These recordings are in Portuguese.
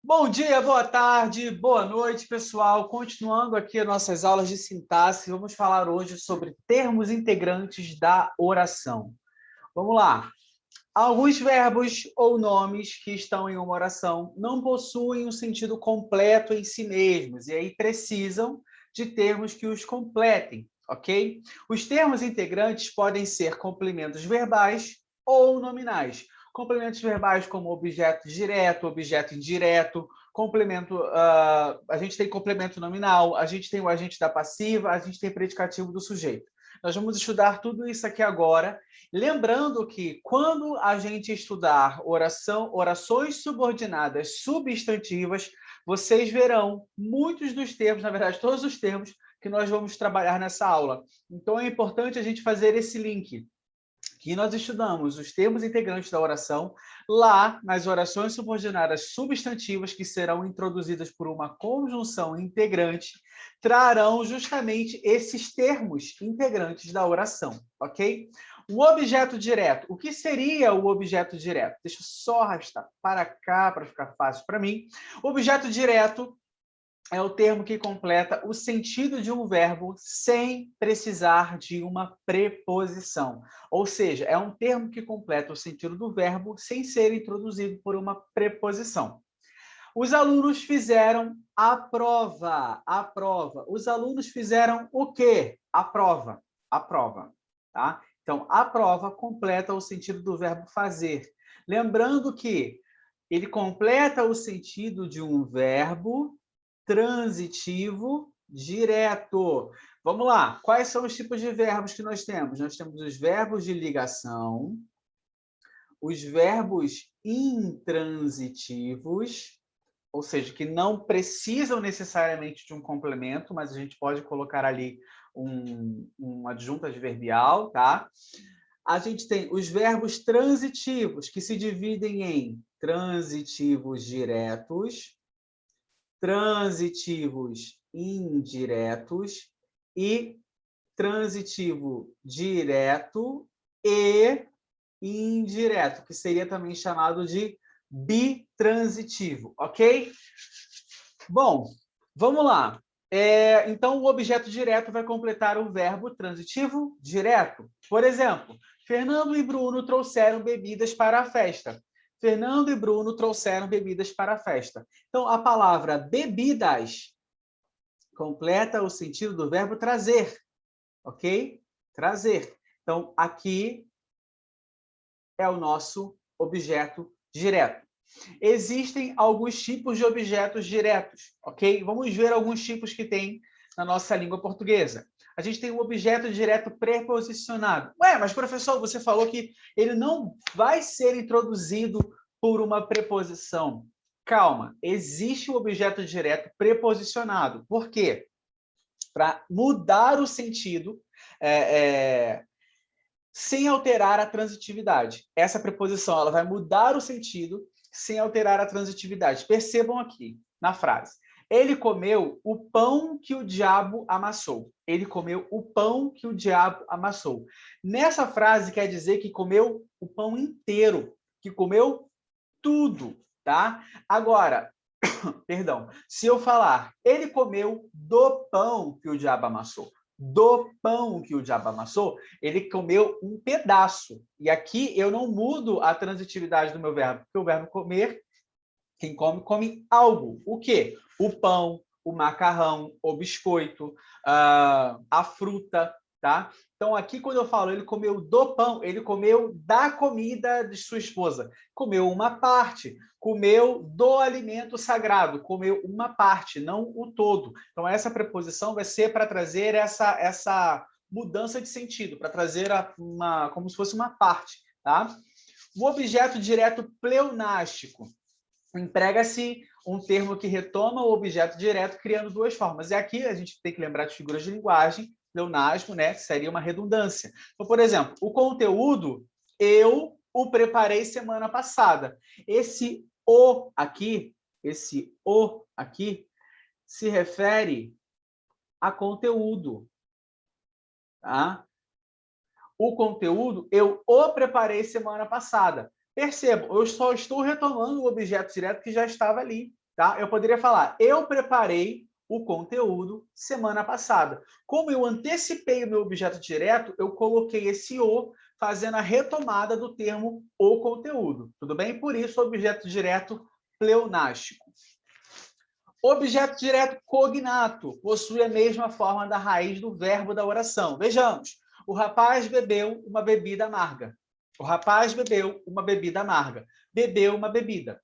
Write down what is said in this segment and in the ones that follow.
Bom dia, boa tarde, boa noite, pessoal. Continuando aqui as nossas aulas de sintaxe, vamos falar hoje sobre termos integrantes da oração. Vamos lá. Alguns verbos ou nomes que estão em uma oração não possuem um sentido completo em si mesmos, e aí precisam de termos que os completem, ok? Os termos integrantes podem ser complementos verbais ou nominais. Complementos verbais como objeto direto, objeto indireto, complemento, a gente tem complemento nominal, a gente tem o agente da passiva, a gente tem predicativo do sujeito. Nós vamos estudar tudo isso aqui agora. Lembrando que quando a gente estudar orações subordinadas substantivas, vocês verão muitos dos termos, na verdade, todos os termos que nós vamos trabalhar nessa aula. Então, é importante a gente fazer esse link, que nós estudamos os termos integrantes da oração lá nas orações subordinadas substantivas que serão introduzidas por uma conjunção integrante, trarão justamente esses termos integrantes da oração, ok? O objeto direto. O que seria o objeto direto? Deixa eu só arrastar para cá para ficar fácil para mim. O objeto direto é o termo que completa o sentido de um verbo sem precisar de uma preposição. Ou seja, é um termo que completa o sentido do verbo sem ser introduzido por uma preposição. Os alunos fizeram a prova. A prova. Os alunos fizeram o quê? A prova. A prova. Tá? Então, a prova completa o sentido do verbo fazer. Lembrando que ele completa o sentido de um verbo transitivo direto. Vamos lá. Quais são os tipos de verbos que nós temos? Nós temos os verbos de ligação, os verbos intransitivos, ou seja, que não precisam necessariamente de um complemento, mas a gente pode colocar ali um adjunto adverbial, tá? A gente tem os verbos transitivos, que se dividem em transitivos diretos, transitivos indiretos e transitivo direto e indireto, que seria também chamado de bitransitivo, ok? Bom, vamos lá. Então, o objeto direto vai completar o verbo transitivo direto. Por exemplo, Fernando e Bruno trouxeram bebidas para a festa. Fernando e Bruno trouxeram bebidas para a festa. Então, a palavra bebidas completa o sentido do verbo trazer, ok? Trazer. Então, aqui é o nosso objeto direto. Existem alguns tipos de objetos diretos, ok? Vamos ver alguns tipos que tem na nossa língua portuguesa. A gente tem o objeto direto preposicionado. Ué, mas professor, você falou que ele não vai ser introduzido por uma preposição. Calma, existe o objeto direto preposicionado. Por quê? Para mudar o sentido, sem alterar a transitividade. Essa preposição ela vai mudar o sentido sem alterar a transitividade. Percebam aqui na frase. Ele comeu o pão que o diabo amassou. Ele comeu o pão que o diabo amassou. Nessa frase quer dizer que comeu o pão inteiro, que comeu tudo, tá? Agora, perdão, se eu falar, ele comeu do pão que o diabo amassou, do pão que o diabo amassou, ele comeu um pedaço. E aqui eu não mudo a transitividade do meu verbo, porque o verbo comer, quem come, come algo. O quê? O pão, o macarrão, o biscoito, a fruta, tá? Então, aqui, quando eu falo ele comeu do pão, ele comeu da comida de sua esposa. Comeu uma parte. Comeu do alimento sagrado. Comeu uma parte, não o todo. Então, essa preposição vai ser para trazer essa mudança de sentido, para trazer como se fosse uma parte, tá? O objeto direto pleonástico. Emprega-se um termo que retoma o objeto direto, criando duas formas. E aqui a gente tem que lembrar de figuras de linguagem, pleonasmo, né, que seria uma redundância. Então, por exemplo, o conteúdo, eu o preparei semana passada. Esse o aqui, se refere a conteúdo. Tá? O conteúdo, eu o preparei semana passada. Percebam, eu só estou retomando o objeto direto que já estava ali. tá? Eu poderia falar, eu preparei o conteúdo semana passada. Como eu antecipei o meu objeto direto, eu coloquei esse o, fazendo a retomada do termo o conteúdo. Tudo bem? Por isso, objeto direto pleonástico. Objeto direto cognato possui a mesma forma da raiz do verbo da oração. Vejamos. O rapaz bebeu uma bebida amarga. O rapaz bebeu uma bebida amarga. Bebeu uma bebida.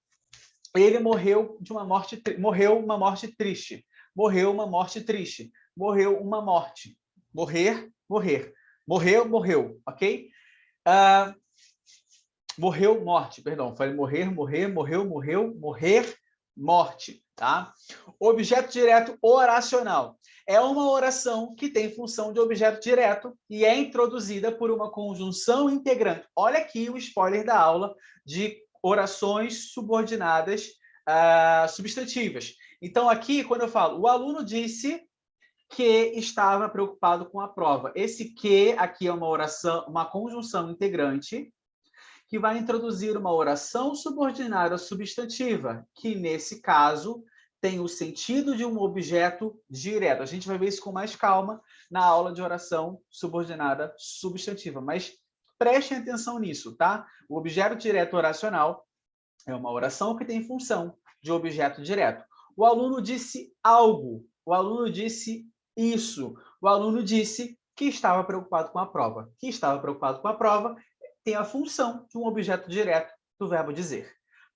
Ele morreu de uma morte, morreu uma morte triste. Morreu uma morte triste. Morreu uma morte. Morrer, morrer. Morreu, morreu, ok? Morreu, morte, perdão. Falei morrer, morrer, morreu, morreu, morrer, morte, tá? Objeto direto oracional. É uma oração que tem função de objeto direto e é introduzida por uma conjunção integrante. Olha aqui o spoiler da aula de orações subordinadas substantivas. Então, aqui, quando eu falo, o aluno disse que estava preocupado com a prova. Esse que aqui é uma oração, uma conjunção integrante que vai introduzir uma oração subordinada substantiva, que, nesse caso, tem o sentido de um objeto direto. A gente vai ver isso com mais calma na aula de oração subordinada substantiva, mas prestem atenção nisso, tá? O objeto direto oracional é uma oração que tem função de objeto direto. O aluno disse algo, o aluno disse isso, o aluno disse que estava preocupado com a prova. Que estava preocupado com a prova tem a função de um objeto direto do verbo dizer.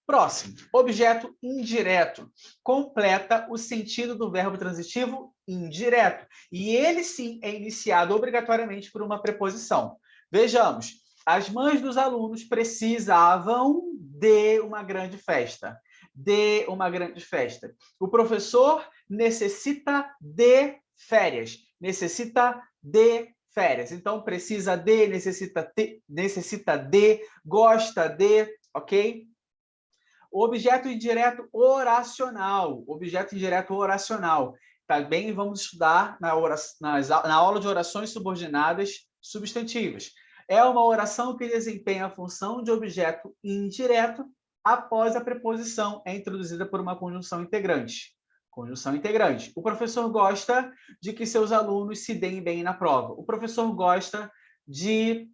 Próximo, objeto indireto. Completa o sentido do verbo transitivo indireto. E ele, sim, é iniciado obrigatoriamente por uma preposição. Vejamos, as mães dos alunos precisavam de uma grande festa. De uma grande festa. O professor necessita de férias. Necessita de férias. Então, precisa de, necessita de, gosta de, ok? Objeto indireto oracional. Objeto indireto oracional. Também vamos estudar na aula de orações subordinadas substantivas. É uma oração que desempenha a função de objeto indireto após a preposição é introduzida por uma conjunção integrante. Conjunção integrante. O professor gosta de que seus alunos se deem bem na prova. O professor gosta de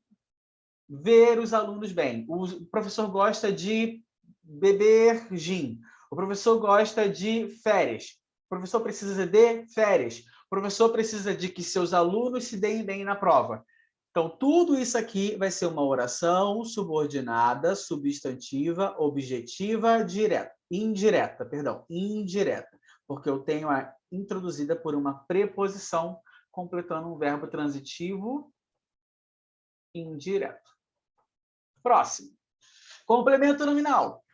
ver os alunos bem. O professor gosta de beber gin. O professor gosta de férias. O professor precisa de férias. O professor precisa de que seus alunos se deem bem na prova. Então, tudo isso aqui vai ser uma oração subordinada, substantiva, objetiva, direta. Indireta, perdão, indireta. Porque eu tenho a introduzida por uma preposição completando um verbo transitivo indireto. Próximo. Complemento nominal.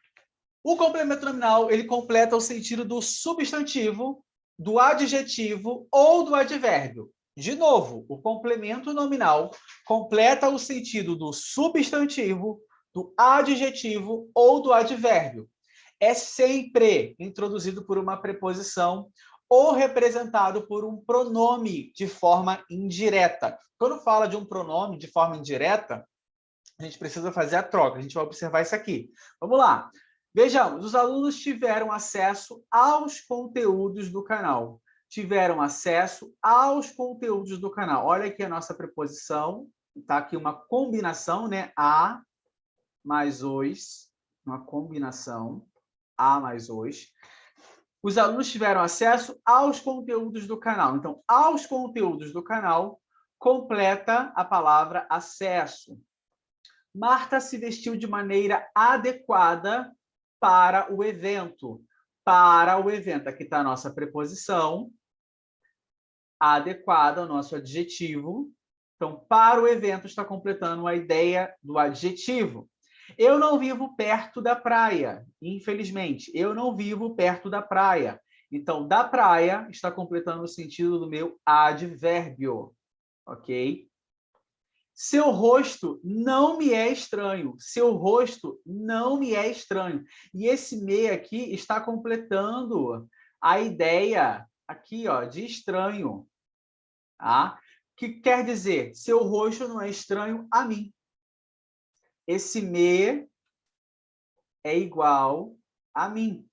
O complemento nominal, ele completa o sentido do substantivo, do adjetivo ou do advérbio. De novo, o complemento nominal completa o sentido do substantivo, do adjetivo ou do advérbio. É sempre introduzido por uma preposição ou representado por um pronome de forma indireta. Quando fala de um pronome de forma indireta, a gente precisa fazer a troca. A gente vai observar isso aqui. Vamos lá. Vejamos, os alunos tiveram acesso aos conteúdos do canal. Tiveram acesso aos conteúdos do canal. Olha aqui a nossa preposição. Está aqui uma combinação, né? A mais os. Uma combinação. A mais os. Os alunos tiveram acesso aos conteúdos do canal. Então, aos conteúdos do canal completa a palavra acesso. Marta se vestiu de maneira adequada para o evento. Para o evento. Aqui está a nossa preposição. Adequada, o nosso adjetivo. Então, para o evento está completando a ideia do adjetivo. Eu não vivo perto da praia, infelizmente. Eu não vivo perto da praia. Então, da praia está completando o sentido do meu advérbio. Ok? Seu rosto não me é estranho. Seu rosto não me é estranho. E esse me aqui está completando a ideia aqui, ó, de estranho. Tá? Que quer dizer, seu rosto não é estranho a mim. Esse me é igual a mim.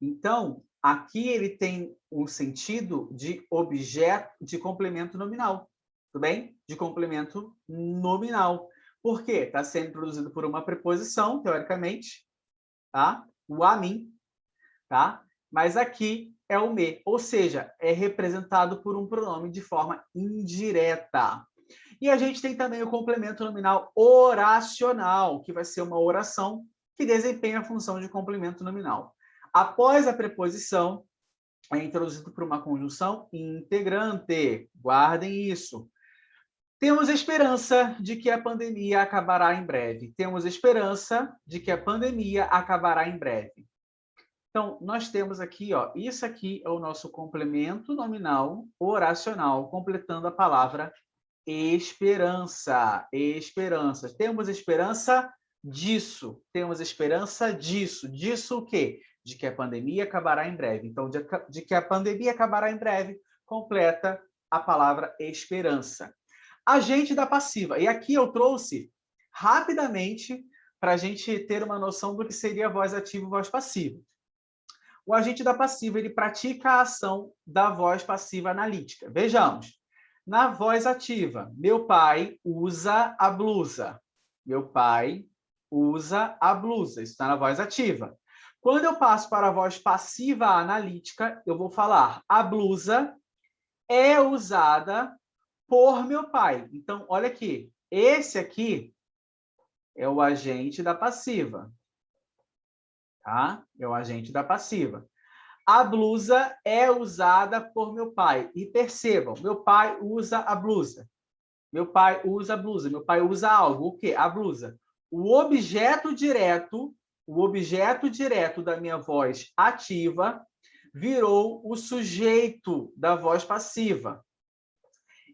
Então, aqui ele tem um sentido de objeto, de complemento nominal, tudo bem? De complemento nominal. Por quê? Está sendo introduzido por uma preposição, teoricamente, tá? O a mim, tá? Mas aqui é o me, ou seja, é representado por um pronome de forma indireta. E a gente tem também o complemento nominal oracional, que vai ser uma oração que desempenha a função de complemento nominal. Após a preposição, é introduzido por uma conjunção integrante. Guardem isso. Temos esperança de que a pandemia acabará em breve. Temos esperança de que a pandemia acabará em breve. Então, nós temos aqui, ó, isso aqui é o nosso complemento nominal oracional, completando a palavra esperança. Esperança. Temos esperança disso. Temos esperança disso. Disso o quê? De que a pandemia acabará em breve. Então, de que a pandemia acabará em breve, completa a palavra esperança. Agente da passiva. E aqui eu trouxe rapidamente para a gente ter uma noção do que seria voz ativa e voz passiva. O agente da passiva, ele pratica a ação da voz passiva analítica. Vejamos. Na voz ativa, meu pai usa a blusa. Meu pai usa a blusa. Isso está na voz ativa. Quando eu passo para a voz passiva analítica, eu vou falar: a blusa é usada por meu pai. Então, olha aqui. Esse aqui é o agente da passiva. Tá? É o agente da passiva. A blusa é usada por meu pai. E percebam, meu pai usa a blusa. Meu pai usa a blusa. Meu pai usa algo. O quê? A blusa. O objeto direto da minha voz ativa virou o sujeito da voz passiva.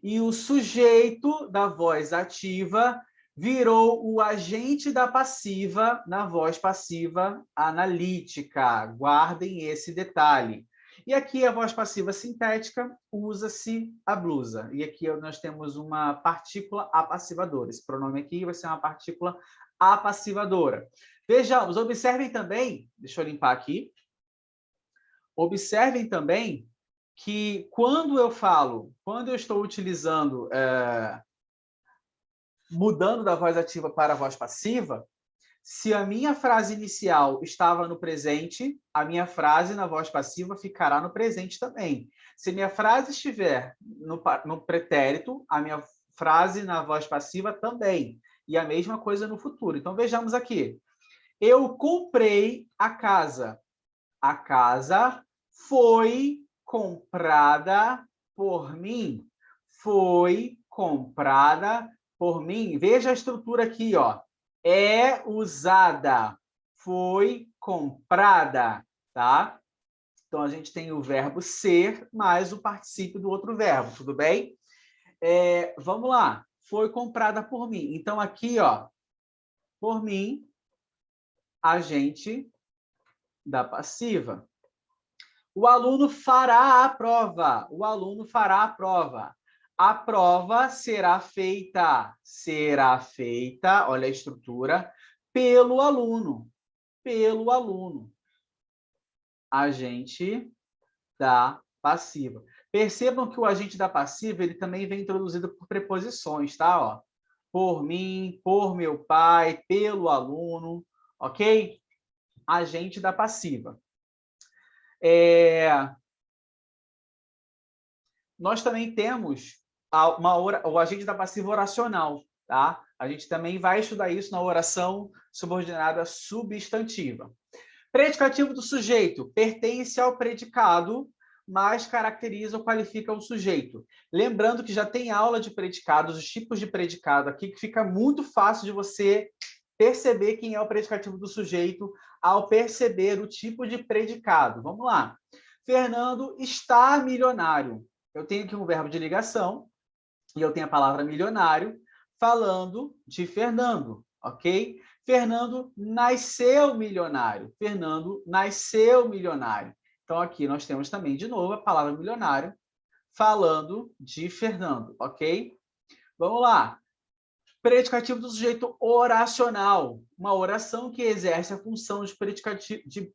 E o sujeito da voz ativa virou o agente da passiva na voz passiva analítica. Guardem esse detalhe. E aqui a voz passiva sintética usa-se a blusa. E aqui nós temos uma partícula apassivadora. Esse pronome aqui vai ser uma partícula apassivadora. Vejamos, observem também, deixa eu limpar aqui. Observem também que quando eu estou utilizando, mudando da voz ativa para a voz passiva, se a minha frase inicial estava no presente, a minha frase na voz passiva ficará no presente também. Se minha frase estiver no pretérito, a minha frase na voz passiva também. E a mesma coisa no futuro. Então, vejamos aqui. Eu comprei a casa. A casa foi comprada por mim. Foi comprada por mim. Veja a estrutura aqui, ó. É usada, foi comprada, tá? Então, a gente tem o verbo ser mais o particípio do outro verbo, tudo bem? Vamos lá. Foi comprada por mim. Então, aqui, ó, por mim, agente da passiva. O aluno fará a prova. O aluno fará a prova. A prova será feita. Será feita, olha a estrutura, pelo aluno. Pelo aluno. Agente da passiva. Percebam que o agente da passiva ele também vem introduzido por preposições, tá? Ó, por mim, por meu pai, pelo aluno, ok? Agente da passiva. Nós também temos o agente da passiva oracional, tá? A gente também vai estudar isso na oração subordinada substantiva. Predicativo do sujeito pertence ao predicado, mas caracteriza ou qualifica o sujeito. Lembrando que já tem aula de predicados, os tipos de predicado aqui, que fica muito fácil de você perceber quem é o predicativo do sujeito ao perceber o tipo de predicado. Vamos lá. Fernando está milionário. Eu tenho aqui um verbo de ligação e eu tenho a palavra milionário falando de Fernando, ok? Fernando nasceu milionário. Fernando nasceu milionário. Então, aqui nós temos também, de novo, a palavra milionário falando de Fernando, ok? Vamos lá. Predicativo do sujeito oracional, uma oração que exerce a função de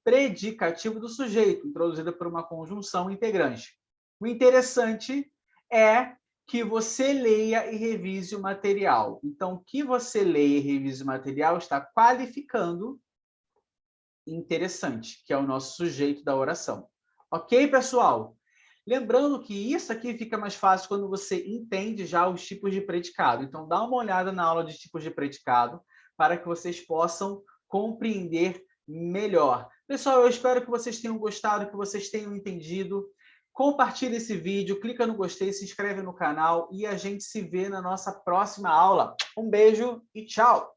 predicativo do sujeito, introduzida por uma conjunção integrante. O interessante é que você leia e revise o material. Então, que você leia e revise o material está qualificando interessante, que é o nosso sujeito da oração. Ok, pessoal? Lembrando que isso aqui fica mais fácil quando você entende já os tipos de predicado. Então, dá uma olhada na aula de tipos de predicado para que vocês possam compreender melhor. Pessoal, eu espero que vocês tenham gostado, que vocês tenham entendido. Compartilhe esse vídeo, clica no gostei, se inscreve no canal e a gente se vê na nossa próxima aula. Um beijo e tchau!